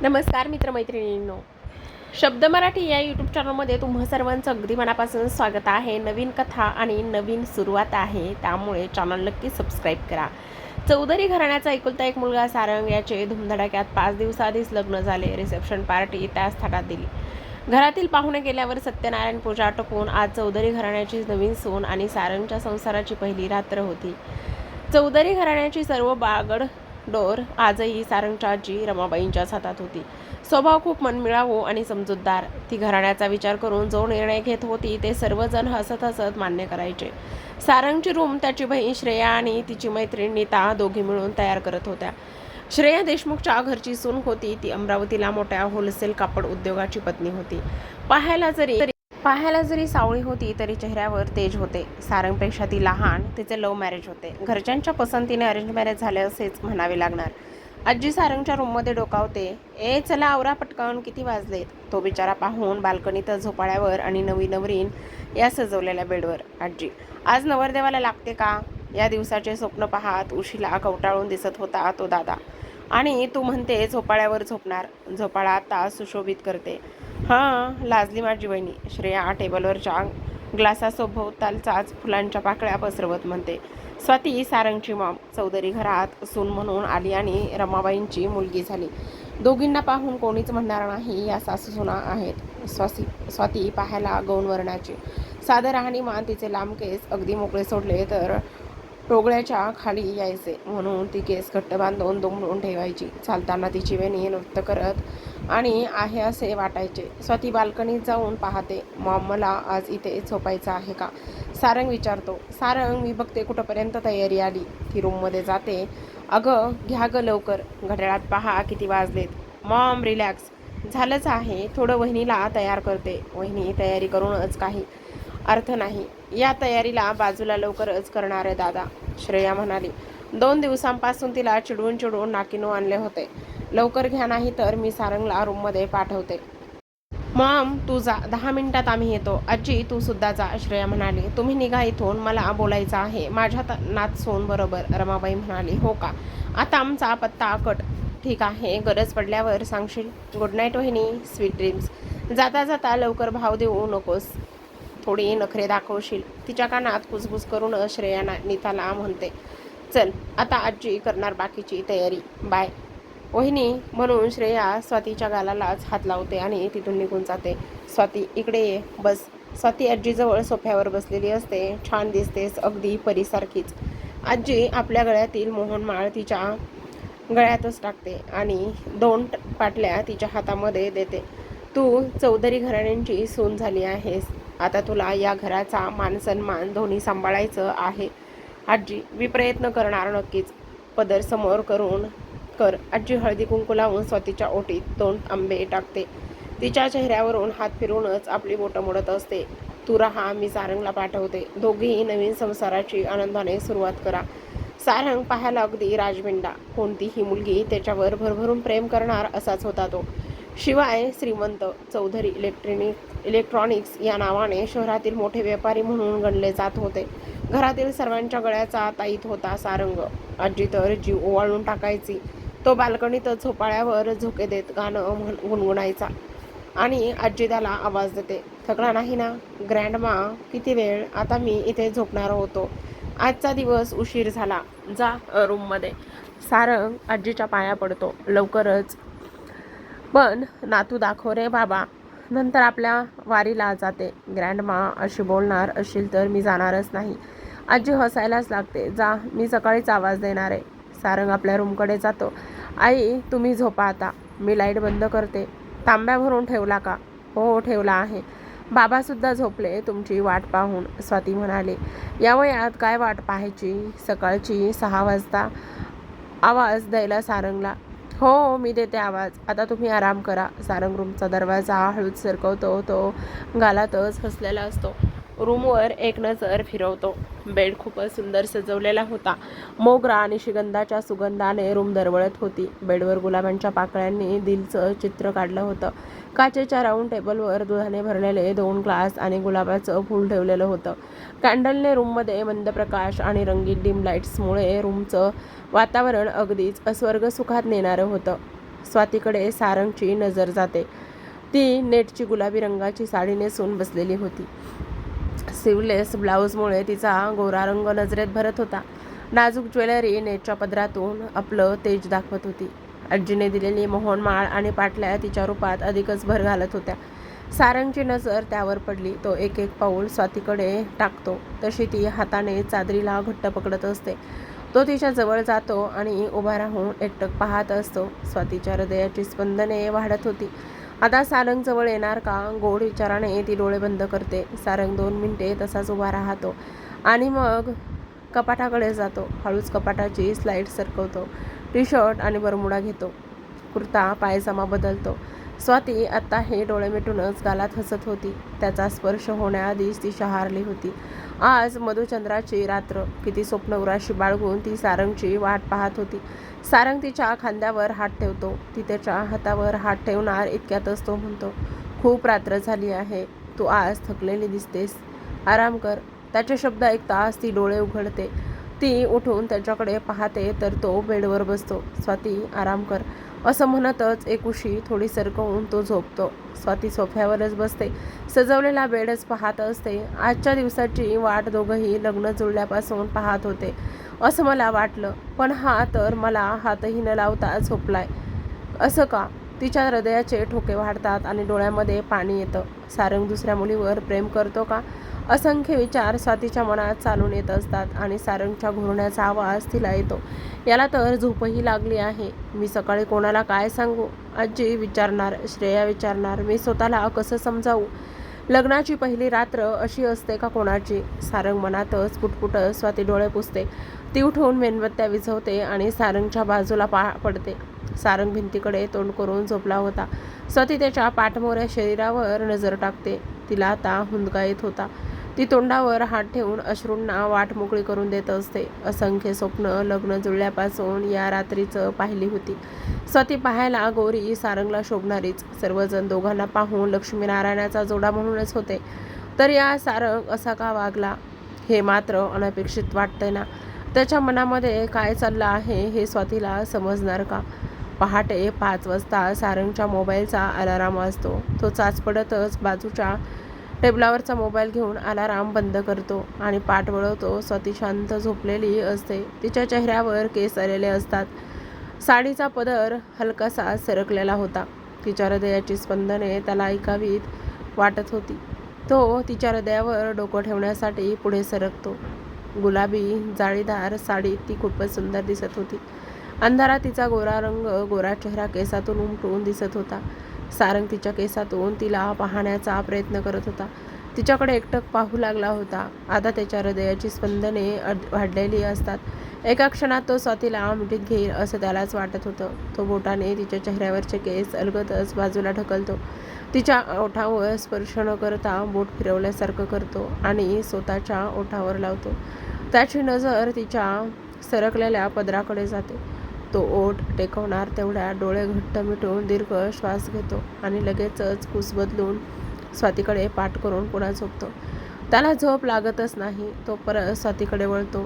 नमस्कार मित्रमैत्रिणींनो, शब्द मराठी या यूट्यूब चॅनलमध्ये तुम्हा सर्वांचं अगदी मनापासून स्वागत आहे. नवीन कथा आणि नवीन सुरुवात आहे, त्यामुळे चॅनल नक्की सबस्क्राईब करा. चौधरी घराण्याचा एकुलता एक मुलगा सारंग याचे धुमधडाक्यात 5 दिवसाआधीच लग्न झाले. रिसेप्शन पार्टी त्याच थाटात दिली. घरातील पाहुणे गेल्यावर सत्यनारायण पूजा आटोपून आज चौधरी घराण्याची नवीन सून आणि सारंगच्या संसाराची पहिली रात्र होती. चौधरी घराण्याची सर्व बागडोर आजही सारंगच्या आजी रमाबाईंच्याच हातात होती. स्वभाव खूप मनमिळावू आणि समजूतदार. ती घराण्याचा विचार करून जो निर्णय घेत होती ते सर्वजण हसत हसत मान्य करायचे. सारंगची रूम त्याची बहीण श्रेया आणि तिची मैत्रीण नीता दोघी मिळून तयार करत होत्या. श्रेया देशमुखच्या घरची सून होती. ती अमरावतीला मोठ्या होलसेल कापड उद्योगाची पत्नी होती. पाहायला जरी सावळी होती तरी चेहऱ्यावर तेज होते. सारंगपेक्षा ती लहान. तिचे लव्ह मॅरेज होते. घरच्यांच्या पसंतीने अरेंज मॅरेज झाले असेच म्हणावे लागणार. आजी सारंगच्या रूममध्ये डोकावते. चला आवरा पटकन, किती वाजलेत? तो बिचारा पाहून बाल्कनीत झोपाळ्यावर आणि नवी नवरीन या सजवलेल्या बेडवर. आजी, आज नवरदेवाला लागते का? या दिवसाचे स्वप्न पाहत उशीला कवटाळून दिसत होता तो दादा. आणि तू म्हणते झोपाळ्यावर झोपणार? झोपाळा आता सुशोभित करते. हां, लाजली माझी वहिनी. श्रेया टेबलवरच्या ग्लासासोभोवतालचाच फुलांच्या पाकळ्या पसरवत म्हणते. स्वाती सारंगची मॉम चौधरी घरात सून म्हणून आली आणि रमाबाईंची मुलगी झाली. दोघींना पाहून कोणीच म्हणणार नाही या सासू सुना आहेत. स्वाती पाहायला गौण वर्णाची. साधं राहणीमान, तिचे लांब केस अगदी मोकळे सोडले तर टोगळ्याच्या खाली यायचे, म्हणून ती केस घट्ट बांधून दुमडून ठेवायची. चालताना तिची वेणी नृत्य करत आणि आहे असे वाटायचे. स्वाती बाल्कनीत जाऊन पाहते. मॉम, मला आज इथे झोपायचं आहे का? सारंग विचारतो. सारंग, मी बघते कुठंपर्यंत तयारी आली. ती रूममध्ये जाते. अगं घ्या ग लवकर, घड्याळात पहा किती वाजलेत. मॉम रिलॅक्स, झालंच आहे, थोडं वहिनीला तयार करते. वहिनी तयारी करूनच काही अर्थ नाही. या तयारीला बाजूला लवकरच करणार आहे दादा, श्रेया म्हणाली. 2 दिवसांपासून तिला चिडवून नाकीनो आणले होते. लवकर घ्या, नाही तर मी सारंगला रूममध्ये पाठवते. मॉम तू जा, 10 मिनिटात आम्ही येतो. आजी तू सुद्धा जा, श्रेया म्हणाली. तुम्ही निघा इथून, मला बोलायचं आहे माझ्या नातसून बरोबर. रमाबाई म्हणाली. हो का? आता आमचा पत्ता कट. ठीक आहे, गरज पडल्यावर सांगशील. गुड नाईट वहिनी, स्वीट ड्रीम्स. जाता जाता लवकर भाव देऊ नकोस, थोडी नखरे दाखवशील. तिच्या कानात कुसबुस करून श्रेया नीताला म्हणते. चल आता आजी करणार बाकीची तयारी, बाय वहिनी, म्हणून श्रेया स्वातीच्या गालालाच हात लावते आणि तिथून निघून जाते. स्वाती इकडे ये, बस. स्वाती आजीजवळ सोफ्यावर बसलेली असते. छान दिसतेस, अगदी परीसारखीच. आजी आपल्या गळ्यातील मोहनमाळ तिच्या गळ्यातच टाकते आणि 2 पाटल्या तिच्या हातामध्ये देते. तू चौधरी घराण्यांची सून झाली आहेस. आता तुला या घराचा मान सन्मान दोन्ही सांभाळायचं आहे. आजी, मी प्रयत्न करणार नक्कीच. पदर समोर करून कर. आजी हळदी कुंकू लावून स्वातीच्या ओटीत 2 आंबे टाकते. तिच्या चेहऱ्यावरून हात फिरूनच आपली बोटं मोडत असते. तू राहा, मी सारंगला पाठवते. दोघेही नवीन संसाराची आनंदाने सुरुवात करा. सारंग पाहायला अगदी राजबिंडा. कोणतीही मुलगी त्याच्यावर भरभरून प्रेम करणार असाच होता तो. शिवाय श्रीमंत. चौधरी इलेक्ट्रॉनिक्स या नावाने शहरातील मोठे व्यापारी म्हणून गणले जात होते. घरातील सर्वांच्या गळ्याचा ताईत होता सारंग. आजी तर जीव ओवाळून टाकायची. तो बाल्कनीत झोपाळ्यावर झोके देत गाणं गुणगुणायचा आणि आजी त्याला आवाज देते. थकला नाही ना ग्रँडमा? किती वेळ, आता मी इथे झोपणार होतो. आजचा दिवस उशीर झाला, जा रूममध्ये. सारंग आजीच्या पाया पडतो. लवकरच पण नातू दाखव रे बाबा, नंतर आपल्या वारीला जाते. ग्रँडमा अशी बोलणार असेल तर मी जाणारच नाही. आजी हसायलाच लागते. जा, मी सकाळीच आवाज देणार आहे. सारंग आपल्या रूमकडे जातो. आई तुम्ही झोपा आता, मी लाईट बंद करते. तांब्या भरून ठेवला का? हो ठेवला आहे. बाबासुद्धा झोपले तुमची वाट पाहून, स्वाती म्हणाली. या वयात काय वाट पाहायची? सकाळची 6 वाजता आवाज द्यायला सारंगला. हो मी देते आवाज, आता तुम्ही आराम करा. सारंग रूमचा दरवाजा हळूच सरकवतो. तो गालातच हसलेला असतो. रूमवर एक नजर फिरवतो. बेड खूपच सुंदर सजवलेला होता. मोगरा आणि निशिगंधाच्या सुगंधाने रूम दरवळत होती. बेडवर गुलाबांच्या पाकळ्यांनी दिलचं चित्र काढलं होतं. काचेच्या राऊंड टेबलवर दुधाने भरलेले 2 ग्लास आणि गुलाबाचं फूल ठेवलेलं होतं. कॅन्डलने रूममध्ये मंद प्रकाश आणि रंगीत डिम लाईट्समुळे रूमचं वातावरण अगदीच स्वर्गसुखात नेणारं होतं. स्वातीकडे सारंगची नजर जाते. ती नेटची गुलाबी रंगाची साडी नेसून बसलेली होती. स्लीवलेस ब्लाऊजमुळे तिचा गोरा रंग नजरेत भरत होता. नाजूक ज्वेलरी नेटच्या पदरातून आपलं तेज दाखवत होती. आजीने दिलेली मोहनमाळ आणि पाटल्या तिच्या रूपात अधिकच भर घालत होत्या. सारंगची नजर त्यावर पडली. तो एक एक पाऊल स्वातीकडे टाकतो तशी ती हाताने चादरीला घट्ट पकडत असते. तो तिच्या जवळ जातो आणि उभा राहून एकटक पाहत असतो. स्वातीच्या हृदयाची स्पंदने वाढत होती. आता सारंग जवळ येणार का? गोड विचाराने ती डोळे बंद करते. सारंग 2 मिनिटे तसाच उभा राहतो आणि मग कपाटाकडे जातो. हळूच कपाटाची स्लाईड सरकवतो. टी शर्ट आणि बरमुडा घेतो. कुर्ता पायजामा बदलतो. स्वाती आत्ता हे डोळे मिटूनच गालात हसत होती. त्याचा स्पर्श होण्याआधीच ती शहारली होती. आज मधुचंद्राची रात्र. किती स्वप्न उराशी बाळगून ती सारंगची वाट पाहत होती. सारंग तिच्या खांद्यावर हात ठेवतो. ती त्याच्या हातावर हात ठेवणार इतक्यातच तो म्हणतो, खूप रात्र झाली आहे. तू आज थकलेली दिसतेस. आराम कर. त्याचे शब्द ऐकताच ती डोळे उघडते. ती उठून त्याच्याकडे पाहते तर तो बेडवर बसतो. स्वाती आराम कर असं म्हणतच एक उशी थोडी सरकवून तो झोपतो. स्वाती सोफ्यावरच बसते. सजवलेला बेडच पाहत असते. आजच्या दिवसाची वाट दोघंही लग्न जुळल्यापासून पाहत होते असं मला वाटलं, पण हा तर मला हातही न लावता झोपलाय. असं का? तिच्या हृदयाचे ठोके वाढतात आणि डोळ्यामध्ये पाणी येतं. सारंग दुसऱ्या मुलीवर प्रेम करतो का? असंख्य विचार स्वातीच्या मनात चालून येत असतात आणि सारंगच्या घोरण्याचा आवाज तिला येतो. याला तर झोपही लागली आहे. मी सकाळी कोणाला काय सांगू? आजी विचारणार, श्रेया विचारणार, मी स्वतःला कसं समजावू? लग्नाची पहिली रात्र अशी असते का कोणाची? सारंग मनातच पुटपुटत स्वाती डोळे पुसते. ती उठून मेणबत्त्या विझवते आणि सारंगच्या बाजूला पडते. सारंग भिंतीकडे तोंड करून झोपला होता. स्वाती त्याच्या पाठमोऱ्या शरीरावर नजर टाकते. तिला आता हुंदका येत होता. ती तोंडावर हात ठेवून अश्रूंना वाट मोकळी करून देत असते. असंख्य स्वप्न लग्न जुळल्यापासून या रात्रीचं पाहिली होती. स्वाती पाहायला गोरी, सारंगला शोभणारीच. सर्वजण दोघांना पाहून लक्ष्मीनारायणाचा जोडा म्हणूनच होते. तर या सारंग असा का वागला? हे मात्र अनपेक्षित वाटतंय ना. त्याच्या मनामध्ये काय चाललं आहे हे स्वातीला समजणार का? पहाटे 5 वाजता सारंगच्या मोबाईलचा अलाराम वाजतो. तो चाच पडतच बाजूच्या टेबलावरचा मोबाईल घेऊन अलाराम बंद करतो आणि पाठ वळवतो. स्वाती शांत झोपलेली असते. तिच्या चेहऱ्यावर केस आलेले असतात. साडीचा पदर हलकासा सरकलेला होता. तिच्या हृदयाची स्पंदने त्याला ऐकावीत वाटत होती. तो तिच्या हृदयावर डोकं ठेवण्यासाठी पुढे सरकतो. गुलाबी जाळीदार साडीत ती खूपच सुंदर दिसत होती. अंधारात तिचा गोरा रंग, गोरा चेहरा केसातून उमटून दिसत होता. सारंग तिच्या केसातून तिला पाहण्याचा प्रयत्न करत होता. तिच्याकडे एकटक पाहू लागला होता. आता त्याच्या हृदयाची स्पंदने वाढलेली असतात. एका क्षणात तो स्वातीला मिठीत घेईल असं त्यालाच वाटत होतं. तो बोटाने तिच्या चेहऱ्यावरचे केस अलगदच बाजूला ढकलतो. तिच्या ओठावर स्पर्श न करता बोट फिरवल्यासारखं करतो आणि स्वतःच्या ओठावर लावतो. त्याची नजर तिच्या सरकलेल्या पदराकडे जाते. तो ओठ टेकवणार तेवढ्या डोळे घट्ट मिटून दीर्घ श्वास घेतो आणि लगेचच कूस बदलून स्वातीकडे पाठ करून पुन्हा झोपतो. त्याला झोप लागतच नाही. तो परत स्वातीकडे वळतो.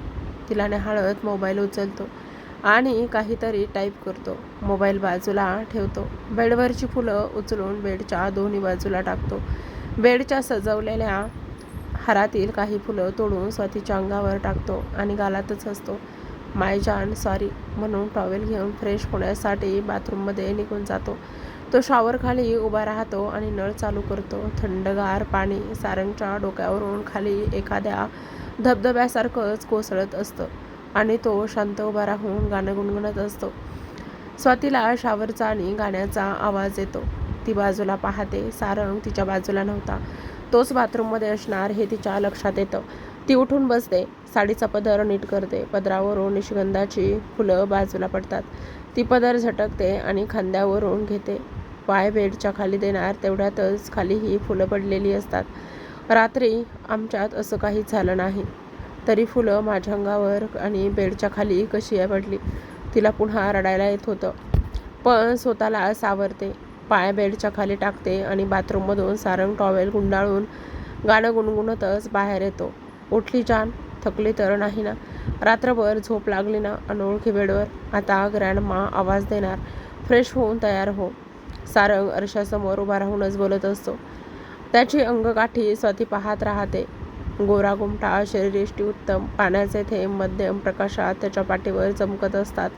तिला निहाळत मोबाईल उचलतो आणि काहीतरी टाईप करतो. मोबाईल बाजूला ठेवतो. बेडवरची फुलं उचलून बेडच्या दोन्ही बाजूला टाकतो. बेडच्या सजवलेल्या हारातील काही फुलं तोडून स्वातीच्या अंगावर टाकतो आणि गालातच हसतो. माय जान, सॉरी म्हणून टॉवेल घेऊन फ्रेश होण्यासाठी बाथरूममध्ये निघून जातो. तो शॉवरखाली उभा राहतो आणि नळ चालू करतो. थंडगार पाणी सारंगच्या डोक्यावरून खाली एखाद्या धबधब्यासारखंच कोसळत असतं आणि तो शांत उभा राहून गाणं गुणगुणत असतो. स्वातीला शॉवरचा आणि गाण्याचा आवाज येतो. ती बाजूला पाहते. सारंग तिच्या बाजूला नव्हता. तोच बाथरूममध्ये असणार हे तिच्या लक्षात येतं. ती उठून बसते. साडीचा पदर नीट करते. पदरावरून निशिगंधाची फुलं बाजूला पडतात. ती पदर झटकते आणि खांद्यावरून घेते. पाय बेडच्या खाली देणार तेवढ्यातच खाली ही फुलं पडलेली असतात. रात्री आमच्यात असं काही झालं नाही, तरी फुलं माझ्या अंगावर आणि बेडच्या खाली कशी पडली? तिला पुन्हा रडायला येत होतं, पण स्वतःला सावरते. पाय बेडच्या खाली टाकते आणि बाथरूममधून सारंग टॉवेल गुंडाळून गाणं गुणगुणतच बाहेर येतो. उठली जान? थकली तर नाही ना? रात्रभर झोप लागली ना अनोळखी बेडवर? आता ग्रँडमा आवाज देणार. फ्रेश होऊन तयार हो. सारंग आरशासमोर उभा राहूनच बोलत असतो. त्याची अंगकाठी स्वाती पाहत राहते. गोरा गुमटा, शरीरयष्टी उत्तम, पाण्याचे थेंब मध्यम प्रकाशात त्याच्या पाठीवर चमकत असतात.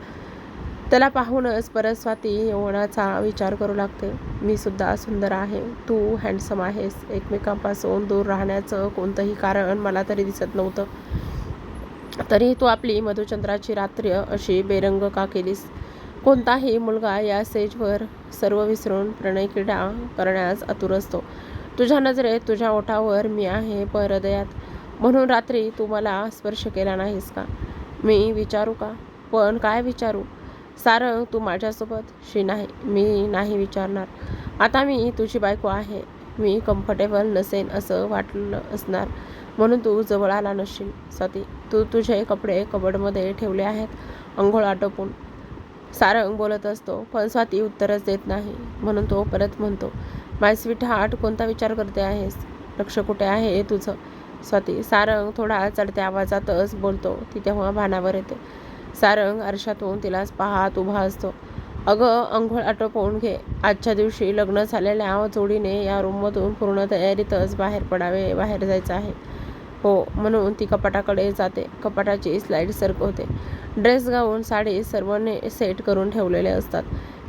त्याला पाहूनच परत स्वाती यौवनाचा विचार करू लागते. मी सुद्धा सुंदर आहे, तू हँडसम आहेस. एकमेकांपासून दूर राहण्याचं कोणतंही कारण मला तरी दिसत नव्हतं. तरी तू आपली मधुचंद्राची रात्र अशी बेरंग का केलीस? कोणताही मुलगा या स्टेजवर सर्व विसरून प्रणय क्रीडा करण्यास आतुर असतो. तुझ्या नजरेत तुझ्या ओठावर मी आहे, पण हृदयात. म्हणून रात्री तू मला स्पर्श केला नाहीस का? मी विचारू का? पण काय विचारू? सारंग, तू माझ्यासोबत? शी नाही, मी नाही विचारणार. आता मी तुझी बायको आहे. मी कम्फर्टेबल नसेन असं वाटलं असणार म्हणून तू जवळ आला नसशील. स्वाती, तू तुझे कपडे कबडमध्ये ठेवले आहेत अंघोळ आटोपून. सारंग बोलत असतो, पण स्वाती उत्तरच देत नाही. म्हणून तो परत म्हणतो, माय स्वीट हार्ट, कोणता विचार करते आहेस? लक्ष कुठे आहे तुझं? स्वाती. सारंग थोडा चढत्या आवाजातच बोलतो. ती तेव्हा भानावर येते. सारंग आरशातून तिलाच पाहत उभा असतो. अगं, अंघोळ आटोपवून घे. आजच्या दिवशी लग्न झालेल्या जोडीने या रूममधून पूर्ण तयारीतच बाहेर जायचं आहे. हो, म्हणून ती कपाटाकडे जाते. कपाटाची स्लाईड सरकवते. ड्रेस, गाऊन, साडी सर्वने सेट करून ठेवलेले असतात.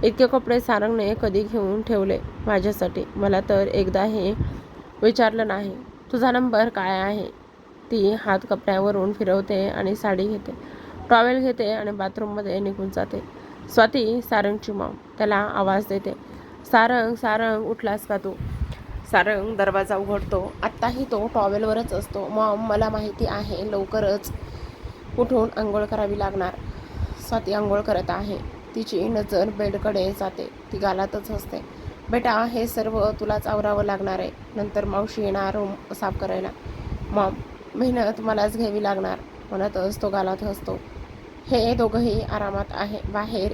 इतके कपडे सारंगने कधी घेऊन ठेवले माझ्यासाठी? मला तर एकदाही विचारलं नाही. तुझा नंबर काय आहे? ती हात कपड्यावरून फिरवते आणि साडी घेते, टॉवेल घेते आणि बाथरूममध्ये निघून जाते. स्वाती, सारंगची मॉम त्याला आवाज देते. सारंग, सारंग, उठलास का तू? सारंग दरवाजा उघडतो. आत्ताही तो टॉवेलवरच असतो. मॉम, मला माहिती आहे, लवकरच उठून आंघोळ करावी लागणार. स्वाती आंघोळ करत आहे. तिची नजर बेडकडे जाते. ती गालातच हसते. बेटा, हे सर्व तुलाच आवरावं लागणार आहे. नंतर मावशी येणार रूम साफ करायला. मॉम, मेहनत मलाच घ्यावी लागणार म्हणतच तो गालात हसतो. हे दोघंही आरामात आहे बाहेर,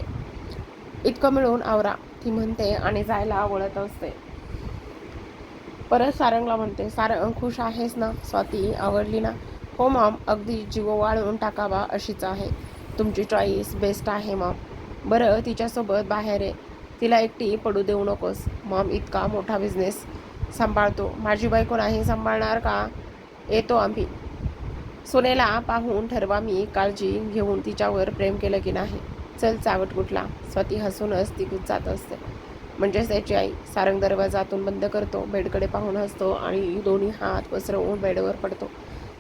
इतकं मिळून आवरा, ती म्हणते आणि जायला वळत असते. परत सारंगला म्हणते, सारंग, खुश आहेस ना? स्वाती, आवडली ना? हो मॉम, अगदी जीव वाळून टाकावा अशीच आहे. तुमची चॉईस बेस्ट आहे मॉम. बरं, तिच्यासोबत बाहेर आहे. तिला एकटी पडू देऊ नकोस. मॉम इतका मोठा बिझनेस सांभाळतो, माझी बायको नाही सांभाळणार का? येतो आम्ही. सोनेला पाहून ठरवा मी काळजी घेऊन तिच्यावर प्रेम केलं की नाही. चल चावट कुठला. स्वाती हसूनच तिकून जात असते. म्हणजेच त्याची आई. सारंग दरवाजातून बंद करतो. बेडकडे पाहून हसतो आणि दोन्ही हात पसरवून बेडवर पडतो.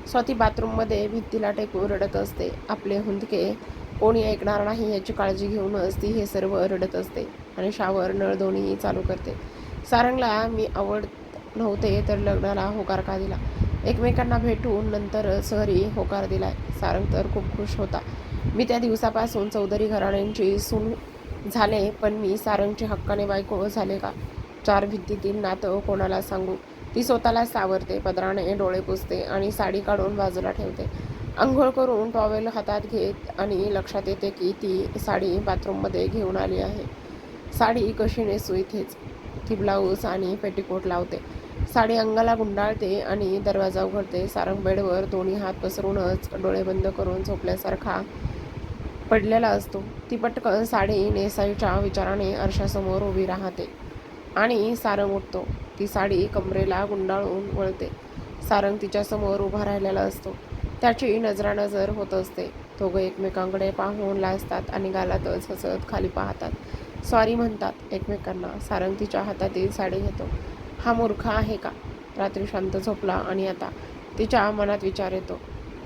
स्वाती बाथरूममध्ये भिंतीला टेकून रडत असते. आपले हुंदके कोणी ऐकणार नाही याची काळजी घेऊनच ती हे सर्व रडत असते आणि शावर नळ दोन्ही चालू करते. सारंगला मी आवडत नव्हते तर लग्नाला होकार का दिला? एकमेकांना भेटून नंतर सहरी होकार दिलाय. सारंग तर खूप खुश होता. मी त्या दिवसापासून चौधरी घराण्यांची सून झाले, पण मी सारंगची हक्काने बायको झाले का? चार भिंतीतील नातं कोणाला सांगू? ती स्वतःला सावरते, पदराने डोळे पुसते आणि साडी काढून बाजूला ठेवते. अंघोळ करून टॉवेल हातात घेत आणि लक्षात येते की ती साडी बाथरूममध्ये घेऊन आली आहे. साडी कशी नेसू इथेच. ती ब्लाऊज आणि पेटीकोट लावते. साडी अंगाला गुंडाळते आणि दरवाजा उघडते. सारंग बेडवर दोन्ही हात पसरूनच डोळे बंद करून झोपल्यासारखा पडलेला असतो. ती पटकन साडी नेसायच्या विचाराने आरशासमोर उभी राहते आणि सारंग उठतो. ती साडी कमरेला गुंडाळून वळते. सारंग तिच्यासमोर उभा राहिलेला असतो. त्याची नजरानजर होत असते. दोघं एकमेकांकडे पाहून लाजतात आणि गालातच हसत खाली पाहतात. सॉरी म्हणतात एकमेकांना. सारंग तिच्या हातातील साडी घेतो. हा मूर्ख आहे का? रात्री शांत झोपला आणि आता तिच्या मनात विचार येतो.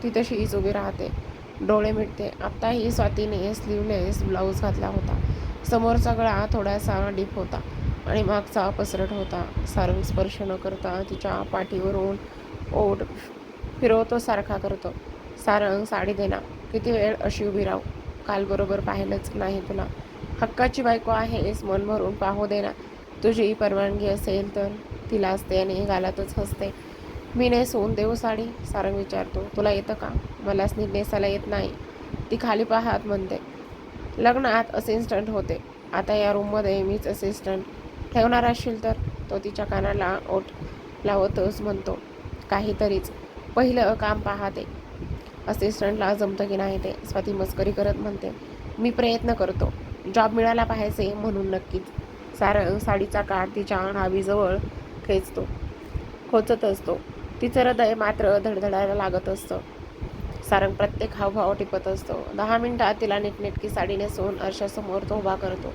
ती तशीच उभी राहते, डोळे मिटते. आत्ताही स्वातीने स्लीवलेस ब्लाऊज घातला होता. समोरचा गळा थोडासा डीप होता आणि मागचा पसरट होता. सारंग स्पर्श न करता तिच्या पाठीवरून ओठ फिरवतो सारखा करतो. सारंग, साडी दे ना. किती वेळ अशी उभी राहू? काल बरोबर पाहिलंच नाही तुला. हक्काची बायको आहेस, मन भरून पाहू दे ना. तुझी परवानगी असेल तर. तिला असते आणि गालातच हसते. मी नेसून देऊ साडी? सारंग विचारतो. तुला येतं का? मलाच नीट नेसायला येत नाही, ती खाली पाहत म्हणते. लग्नात असिस्टंट होते, आता या रूममध्ये मीच असिस्टंट ठेवणार असशील तर? तो तिच्या कानाला ओठ लावतच म्हणतो. काहीतरीच. पहिलं काम पाहते, असिस्टंटला जमतं की नाही ते. स्वाती मस्करी करत म्हणते. मी प्रयत्न करतो. जॉब मिळाला पाहिजे म्हणून नक्कीच. सारंग साडीचा काठ तिच्या नाभीजवळ खोचत असतो. तिचं हृदय मात्र धडधडायला लागत असतं. सारंग प्रत्येक हावभाव टिपत असतो. 10 मिनिटात तिला नीटनेटकी साडी नेसून आरशासमोर तो उभा करतो.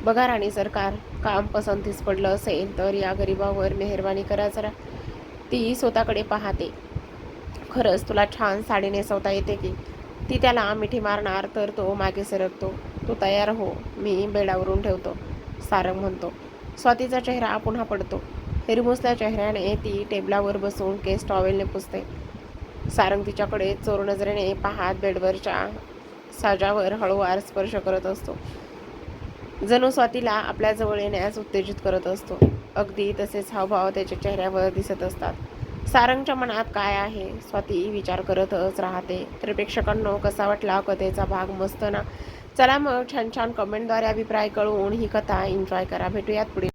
बघा राणी सरकार, काम पसंतीस पडलं असेल तर या गरीबावर मेहरबानी करा जरा. ती स्वतःकडे पाहते. खरंच तुला छान साडी नेसवता येते की? ती त्याला मिठी मारणार तर तो मागे सरकतो. तू तयार हो, मी बेडावरून ठेवतो, सारंग म्हणतो. स्वातीचा चेहरा पुन्हा पडतो. हिरमुसल्या चेहऱ्याने ती टेबलावर बसून केस टॉवेलने पुसते. सारंग तिच्याकडे चोर नजरेने पाहत बेडवरच्या साजावर हळूवार स्पर्श करत असतो. जणू स्वातीला आपल्या जवळ येण्यास उत्तेजित करत असतो. अगदी तसेच हावभाव त्याच्या चेहऱ्यावर दिसत असतात. सारंगच्या मनात काय आहे? स्वाती विचार करतच राहते. तर प्रेक्षकांनो, कसा वाटला कथेचा भाग? मस्त ना? चला मग छान छान कमेंटद्वारे अभिप्राय कळवून ही कथा एन्जॉय करा. भेटूयात पुढे.